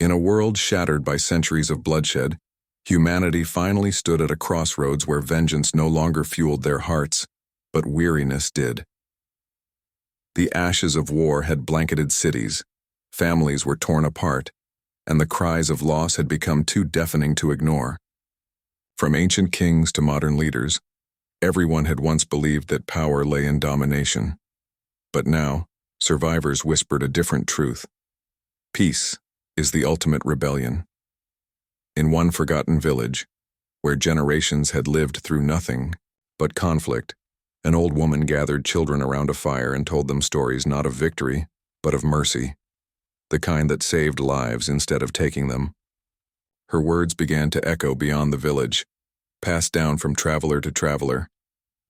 In a world shattered by centuries of bloodshed, humanity finally stood at a crossroads where vengeance no longer fueled their hearts, but weariness did. The ashes of war had blanketed cities, families were torn apart, and the cries of loss had become too deafening to ignore. From ancient kings to modern leaders, everyone had once believed that power lay in domination. But now, survivors whispered a different truth. Peace is the ultimate rebellion. In one forgotten village, where generations had lived through nothing but conflict, an old woman gathered children around a fire and told them stories not of victory, but of mercy, the kind that saved lives instead of taking them. Her words began to echo beyond the village, passed down from traveler to traveler,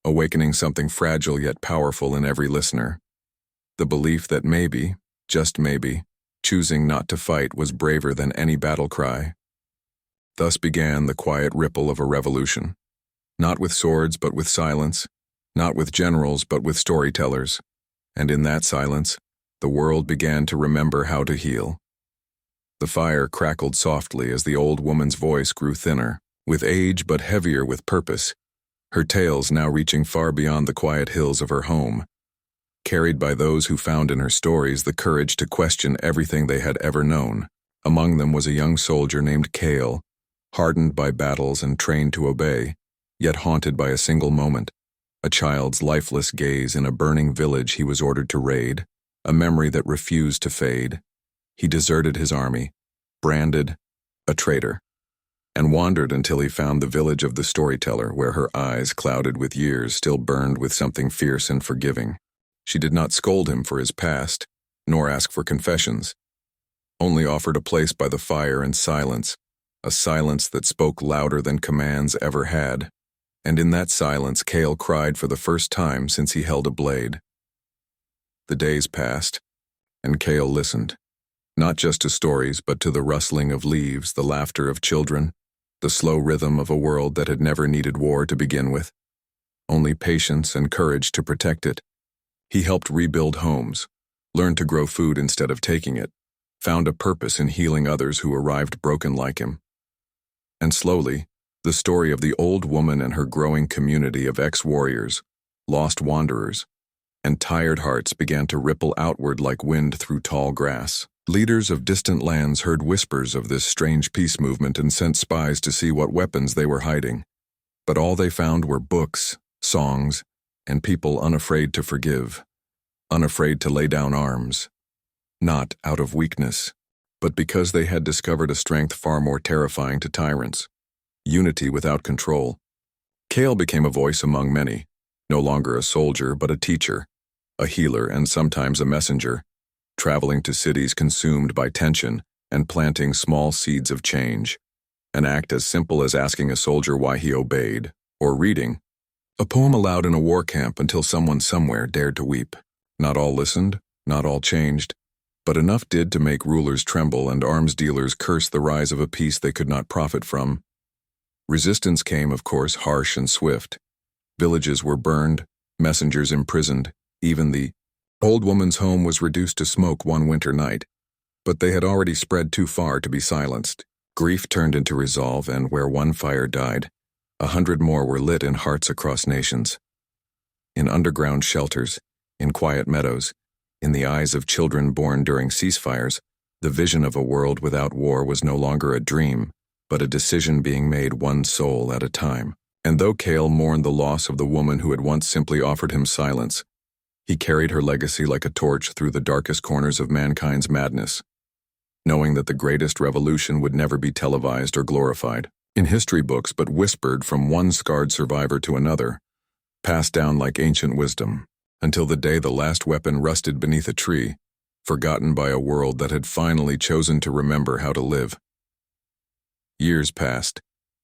awakening something fragile yet powerful in every listener. The belief that maybe, just maybe, choosing not to fight was braver than any battle cry. Thus began the quiet ripple of a revolution. Not with swords, but with silence. Not with generals, but with storytellers. And in that silence, the world began to remember how to heal. The fire crackled softly as the old woman's voice grew thinner, with age but heavier with purpose, her tales now reaching far beyond the quiet hills of her home, carried by those who found in her stories the courage to question everything they had ever known. Among them was a young soldier named Cale, hardened by battles and trained to obey, yet haunted by a single moment, a child's lifeless gaze in a burning village he was ordered to raid, a memory that refused to fade. He deserted his army, branded a traitor, and wandered until he found the village of the storyteller, where her eyes, clouded with years, still burned with something fierce and forgiving. She did not scold him for his past, nor ask for confessions, only offered a place by the fire and silence, a silence that spoke louder than commands ever had. And in that silence, Cale cried for the first time since he held a blade. The days passed, and Cale listened, not just to stories, but to the rustling of leaves, the laughter of children, the slow rhythm of a world that had never needed war to begin with, only patience and courage to protect it. He helped rebuild homes, learned to grow food instead of taking it, found a purpose in healing others who arrived broken like him. And slowly, the story of the old woman and her growing community of ex-warriors, lost wanderers, and tired hearts began to ripple outward like wind through tall grass. Leaders of distant lands heard whispers of this strange peace movement and sent spies to see what weapons they were hiding. But all they found were books, songs, and people unafraid to forgive, unafraid to lay down arms, not out of weakness, but because they had discovered a strength far more terrifying to tyrants, unity without control. Cale became a voice among many, no longer a soldier but a teacher, a healer and sometimes a messenger, traveling to cities consumed by tension and planting small seeds of change, an act as simple as asking a soldier why he obeyed, or reading a poem aloud in a war camp until someone somewhere dared to weep. Not all listened, not all changed, but enough did to make rulers tremble and arms dealers curse the rise of a peace they could not profit from. Resistance came, of course, harsh and swift. Villages were burned, messengers imprisoned, even the old woman's home was reduced to smoke one winter night. But they had already spread too far to be silenced. Grief turned into resolve, and where one fire died, 100 more were lit in hearts across nations. In underground shelters, in quiet meadows, in the eyes of children born during ceasefires, the vision of a world without war was no longer a dream, but a decision being made one soul at a time. And though Cale mourned the loss of the woman who had once simply offered him silence, he carried her legacy like a torch through the darkest corners of mankind's madness, knowing that the greatest revolution would never be televised or glorified in history books, but whispered from one scarred survivor to another, passed down like ancient wisdom, until the day the last weapon rusted beneath a tree, forgotten by a world that had finally chosen to remember how to live. Years passed,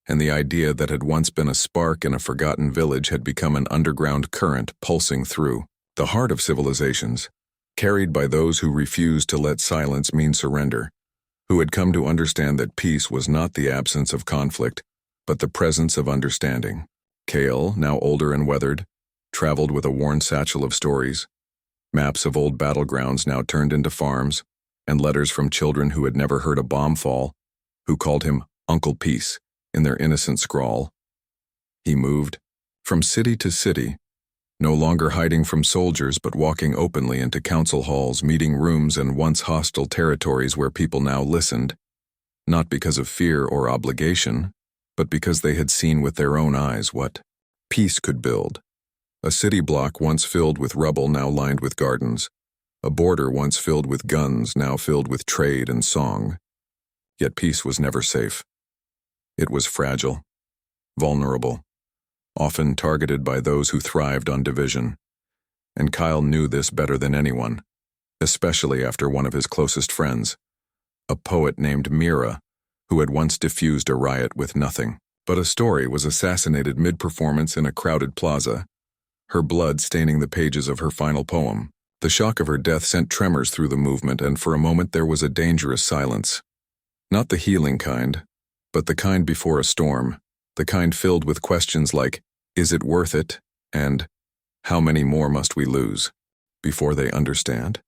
and the idea that had once been a spark in a forgotten village had become an underground current pulsing through the heart of civilizations, carried by those who refused to let silence mean surrender, who had come to understand that peace was not the absence of conflict, but the presence of understanding. Cale, now older and weathered, traveled with a worn satchel of stories, maps of old battlegrounds now turned into farms, and letters from children who had never heard a bomb fall, who called him Uncle Peace in their innocent scrawl. He moved from city to city, no longer hiding from soldiers but walking openly into council halls, meeting rooms, and once hostile territories where people now listened, not because of fear or obligation, but because they had seen with their own eyes what peace could build. A city block once filled with rubble, now lined with gardens. A border once filled with guns, now filled with trade and song. Yet peace was never safe. It was fragile, vulnerable, often targeted by those who thrived on division. And Kyle knew this better than anyone, especially after one of his closest friends, a poet named Mira, who had once diffused a riot with nothing but a story, was assassinated mid-performance in a crowded plaza, her blood staining the pages of her final poem. The shock of her death sent tremors through the movement, and for a moment there was a dangerous silence. Not the healing kind, but the kind before a storm, the kind filled with questions like, is it worth it? And how many more must we lose before they understand?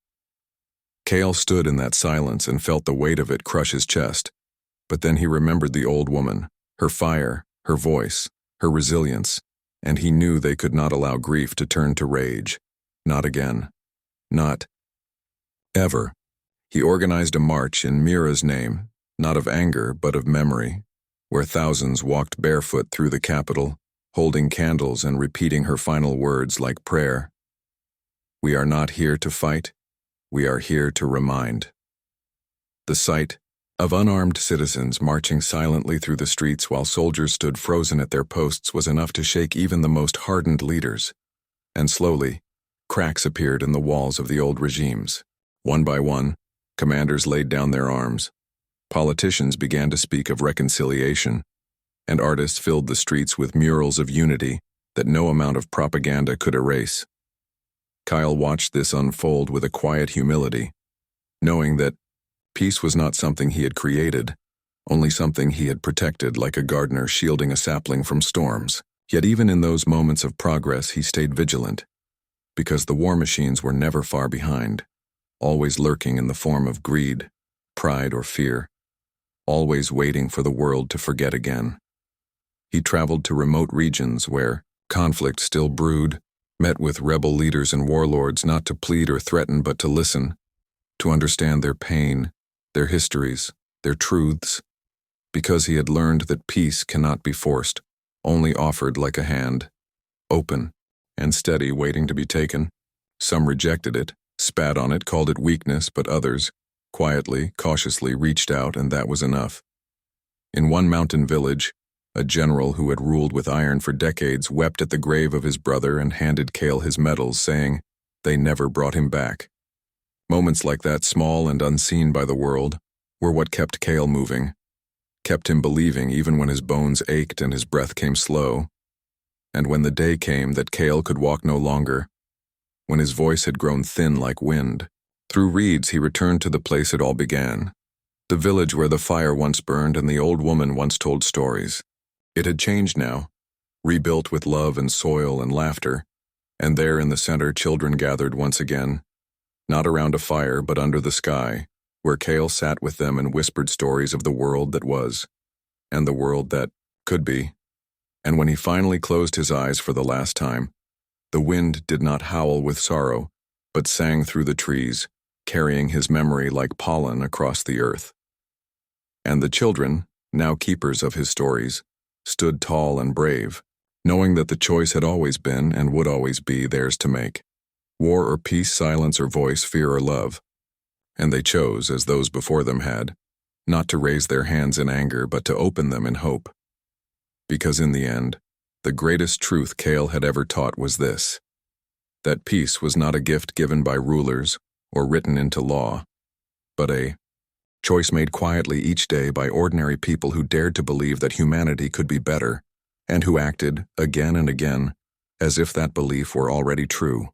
Cale stood in that silence and felt the weight of it crush his chest, but then he remembered the old woman, her fire, her voice, her resilience, and he knew they could not allow grief to turn to rage. Not again. Not ever. He organized a march in Mira's name, not of anger but of memory, where thousands walked barefoot through the capital, holding candles and repeating her final words like prayer. We are not here to fight, we are here to remind. The sight of unarmed citizens marching silently through the streets while soldiers stood frozen at their posts was enough to shake even the most hardened leaders. And slowly, cracks appeared in the walls of the old regimes. One by one, commanders laid down their arms. Politicians began to speak of reconciliation, and artists filled the streets with murals of unity that no amount of propaganda could erase. Kyle watched this unfold with a quiet humility, knowing that peace was not something he had created, only something he had protected, like a gardener shielding a sapling from storms. Yet even in those moments of progress he stayed vigilant, because the war machines were never far behind, always lurking in the form of greed, pride, or fear, always waiting for the world to forget again. He traveled to remote regions where conflict still brewed, met with rebel leaders and warlords, not to plead or threaten but to listen, to understand their pain, their histories, their truths, because he had learned that peace cannot be forced, only offered like a hand, open and steady, waiting to be taken. Some rejected it, spat on it, called it weakness, but others, quietly, cautiously, reached out, and that was enough. In one mountain village, a general who had ruled with iron for decades wept at the grave of his brother and handed Cale his medals, saying they never brought him back. Moments like that, small and unseen by the world, were what kept Cale moving, kept him believing even when his bones ached and his breath came slow. And when the day came that Cale could walk no longer, when his voice had grown thin like wind, through reeds he returned to the place it all began, the village where the fire once burned and the old woman once told stories. It had changed now, rebuilt with love and soil and laughter, and there in the center children gathered once again, not around a fire but under the sky, where Cale sat with them and whispered stories of the world that was, and the world that could be. And when he finally closed his eyes for the last time, the wind did not howl with sorrow, but sang through the trees, carrying his memory like pollen across the earth. And the children, now keepers of his stories, stood tall and brave, knowing that the choice had always been and would always be theirs to make. War or peace, silence or voice, fear or love. And they chose, as those before them had, not to raise their hands in anger but to open them in hope. Because in the end, the greatest truth Cale had ever taught was this: that peace was not a gift given by rulers or written into law, but a choice made quietly each day by ordinary people who dared to believe that humanity could be better, and who acted, again and again, as if that belief were already true.